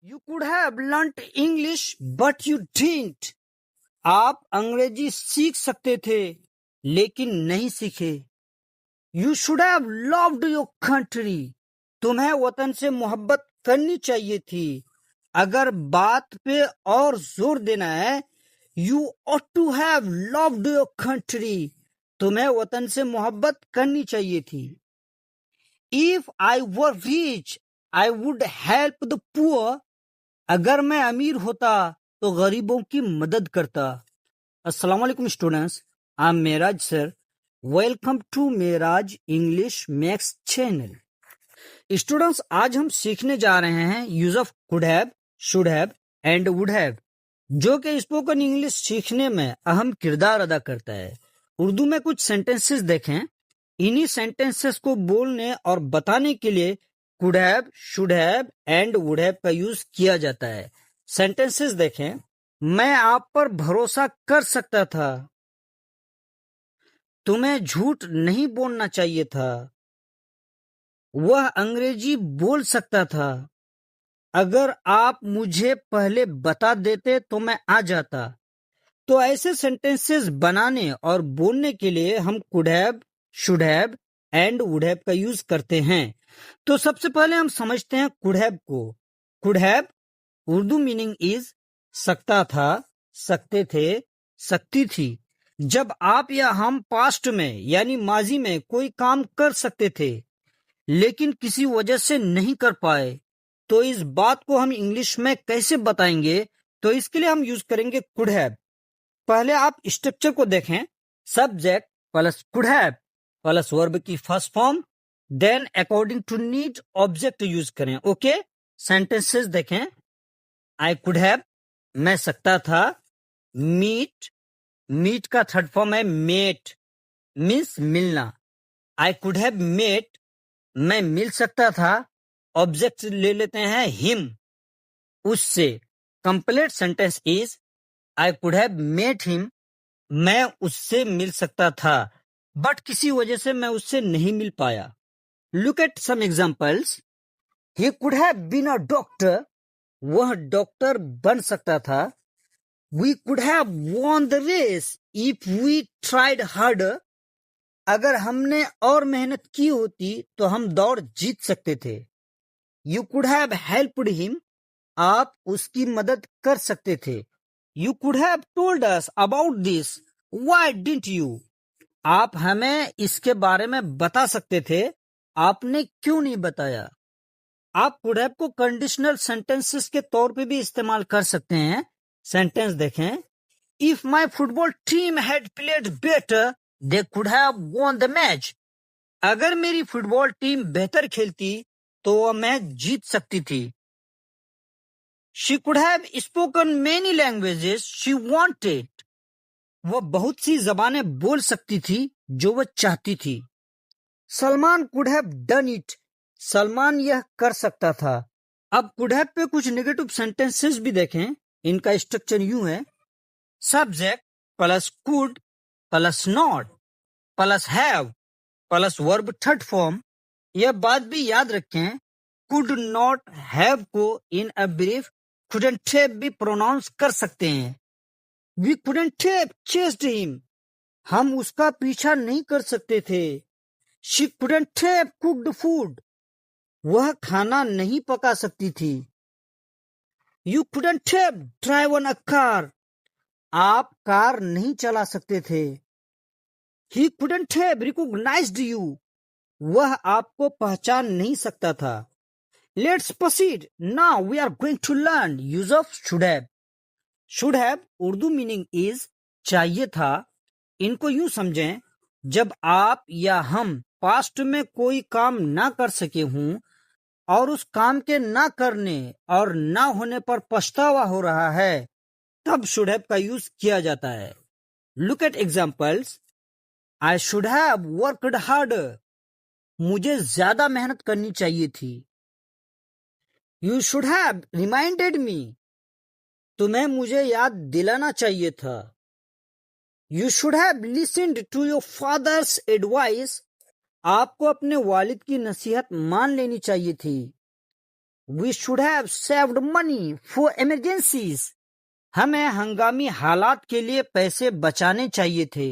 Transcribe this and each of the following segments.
You could have learned English but you didn't. आप अंग्रेजी सीख सकते थे लेकिन नहीं सीखे। You should have loved your country. तुम्हें वतन से मोहब्बत करनी चाहिए थी। अगर बात पे और जोर देना है, you ought to have loved your country. तुम्हें वतन से मोहब्बत करनी चाहिए थी। If I were rich I would help the poor. अगर मैं अमीर होता तो गरीबों की मदद करता। अस्सलाम वालेकुम students, I am Meraj sir. Welcome to Meraj English max channel. Students, आज हम सीखने जा रहे हैं use of could have, should have and would have, जो कि स्पोकन इंग्लिश सीखने में अहम किरदार अदा करता है। उर्दू में कुछ सेंटेंसेस देखें। इन्हीं सेंटेंसेस को बोलने और बताने के लिए could have, should have and would have का यूज किया जाता है। सेंटेंसेस देखें। मैं आप पर भरोसा कर सकता था। तुम्हें झूठ नहीं बोलना चाहिए था। वह अंग्रेजी बोल सकता था। अगर आप मुझे पहले बता देते तो मैं आ जाता। तो ऐसे सेंटेंसेस बनाने और बोलने के लिए हम could have, should have and would have का यूज करते हैं। तो सबसे पहले हम समझते हैं कुड हैव को। Could have Urdu meaning is सकता था, सकते थे, सकती थी। जब आप या हम पास्ट में यानी माजी में कोई काम कर सकते थे लेकिन किसी वजह से नहीं कर पाए, तो इस बात को हम इंग्लिश में कैसे बताएंगे? तो इसके लिए हम यूज करेंगे कुड हैव। पहले आप स्ट्रक्चर को देखें। Subject plus could have plus verb की first form, then according to need object use करें। ओके, सेंटेंसेस देखें। आई कुड हैव, मैं सकता था। मीट, मीट का थर्ड फॉर्म है मेट, मीन्स मिलना। आई कुड हैव मेट, मैं मिल सकता था। ऑब्जेक्ट ले लेते हैं हिम, उससे। Complete sentence is I could have met him, मैं उससे मिल सकता था बट किसी वजह से मैं उससे नहीं मिल पाया। Look at some examples. He could have been a doctor, वह डॉक्टर बन सकता था। We could have won the race if we tried harder, अगर हमने और मेहनत की होती तो हम दौड़ जीत सकते थे। You could have helped him, आप उसकी मदद कर सकते थे। You could have told us about this, why didn't you, आप हमें इसके बारे में बता सकते थे, आपने क्यों नहीं बताया। आप कुड हैव को कंडीशनल सेंटेंसेस के तौर पे भी इस्तेमाल कर सकते हैं। सेंटेंस देखें। If my football team had played better they could have won the match, अगर मेरी फुटबॉल टीम बेहतर खेलती तो वह मैच जीत सकती थी। She could have spoken many languages she wanted, वह बहुत सी जबानें बोल सकती थी जो वह चाहती थी। Salman could have done it, Salman यह कर सकता था। अब कुड हैव पे कुछ नेगेटिव सेंटेंसेस भी देखें। इनका स्ट्रक्चर यूं है। Subject plus could plus not plus have plus verb third form. यह बात भी याद रखें, कुड नॉट हैव को in a brief couldn't have भी प्रोनाउंस कर सकते हैं। We couldn't have chased him, हम उसका पीछा नहीं कर सकते थे। She couldn't have cooked food, वह खाना नहीं पका सकती थी। You couldn't have driven a car, आप कार नहीं चला सकते थे। He couldn't have recognised you, वह आपको पहचान नहीं सकता था। Let's proceed, now we are going to learn use of should have. Should have Urdu meaning is चाहिए था। इनको यूं समझें, जब आप या हम पास्ट में कोई काम ना कर सके हों और उस काम के ना करने और ना होने पर पछतावा हो रहा है, तब शुड हैव का यूज किया जाता है। Look at examples. I should have worked harder, मुझे ज्यादा मेहनत करनी चाहिए थी। You should have reminded me, तुम्हें मुझे याद दिलाना चाहिए था। You should have listened to your father's advice, आपको अपने वालिद की नसीहत मान लेनी चाहिए थी। We should have saved money for emergencies. हमें हंगामी हालात के लिए पैसे बचाने चाहिए थे.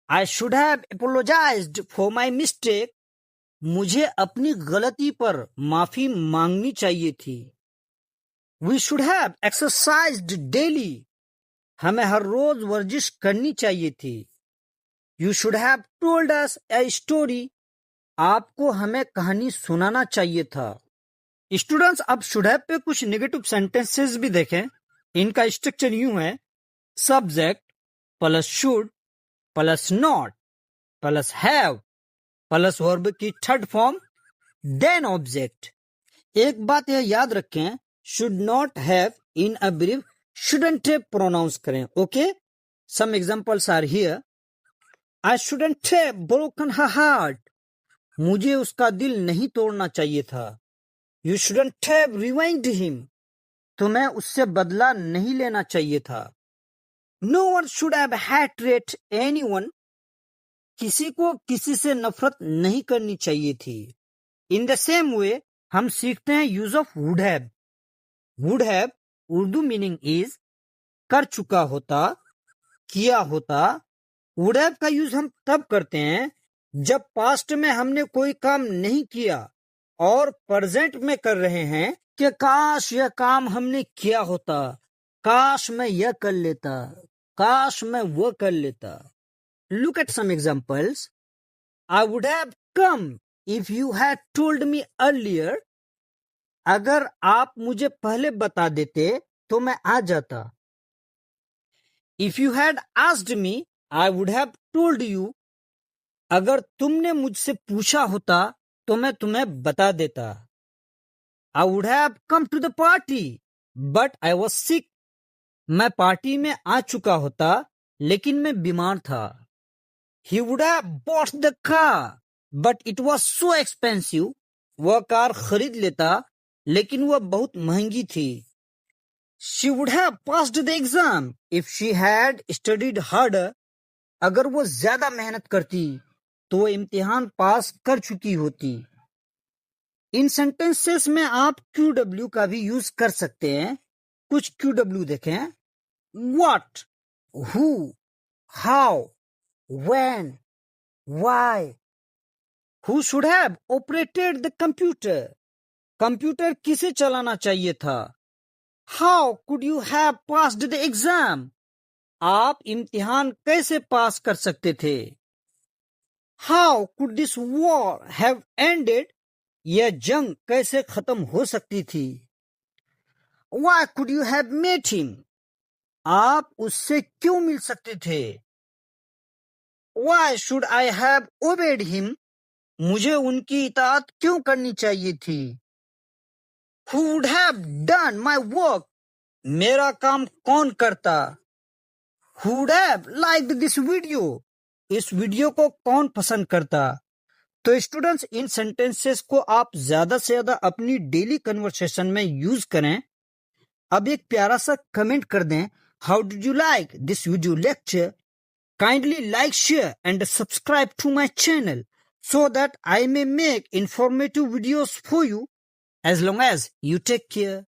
I should have apologized for my mistake. मुझे अपनी गलती पर माफी मांगनी चाहिए थी. We should have exercised daily. हमें हर रोज वर्जिश करनी चाहिए थी. You should have told us a story. आपको हमें कहानी सुनाना चाहिए था. स्टूडेंट्स, अब शुड हैव पे कुछ नेगेटिव सेंटेंसेस भी देखें. इनका स्ट्रक्चर यूं है: subject plus should plus not plus have plus verb की थर्ड फॉर्म देन ऑब्जेक्ट. एक बात यह याद रखें, should not have in a brief shouldn't have pronounce करें. Okay, some examples are here. I shouldn't have broken her heart. मुझे उसका दिल नहीं तोड़ना चाहिए था. You shouldn't have rewind him. तुम्हें उससे बदला नहीं लेना चाहिए था. No one should have hated anyone. किसी को किसी से नफरत नहीं करनी चाहिए थी. इन द सेम वे हम सीखते हैं use of would have. Would have Urdu meaning is कर चुका होता, किया होता. वुड हैव का यूज हम तब करते हैं जब पास्ट में हमने कोई काम नहीं किया और प्रेजेंट में कर रहे हैं कि काश यह काम हमने किया होता, काश मैं यह कर लेता, काश मैं वो कर लेता. Look at some examples. I would have come if you had told me earlier. अगर आप मुझे पहले बता देते तो मैं आ जाता. If you had asked me I would have told you. अगर तुमने मुझसे पूछा होता तो मैं तुम्हें बता देता. I would have come to the party but I was sick. मैं पार्टी में आ चुका होता लेकिन मैं बीमार था. He would have bought the car but it was so expensive. वह कार खरीद लेता लेकिन वह बहुत महंगी थी. She would have passed the exam if she had studied harder. अगर वो ज्यादा मेहनत करती तो वो इम्तिहान पास कर चुकी होती. इन सेंटेंसेस में आप QW का भी यूज कर सकते हैं. कुछ QW देखें. What, who, how, when, why. Who should have operated the computer. Computer किसे चलाना चाहिए था. How could you have passed the exam. आप इम्तिहान कैसे पास कर सकते थे. How could this war have ended. यह जंग कैसे खत्म हो सकती थी. Why could you have met him. आप उससे क्यों मिल सकते थे. Why should I have obeyed him. मुझे उनकी इताअत क्यों करनी चाहिए थी. Who would have done my work. मेरा काम कौन करता. Who would have liked this video. इस वीडियो को कौन पसंद करता. तो स्टूडेंट्स, इन सेंटेंसेस को आप ज्यादा से ज्यादा अपनी डेली कन्वर्सेशन में यूज करें. अब एक प्यारा सा कमेंट कर दें. How did you like this video lecture. Kindly like, share and subscribe to my channel so that I may make informative videos for you. As long as you take care.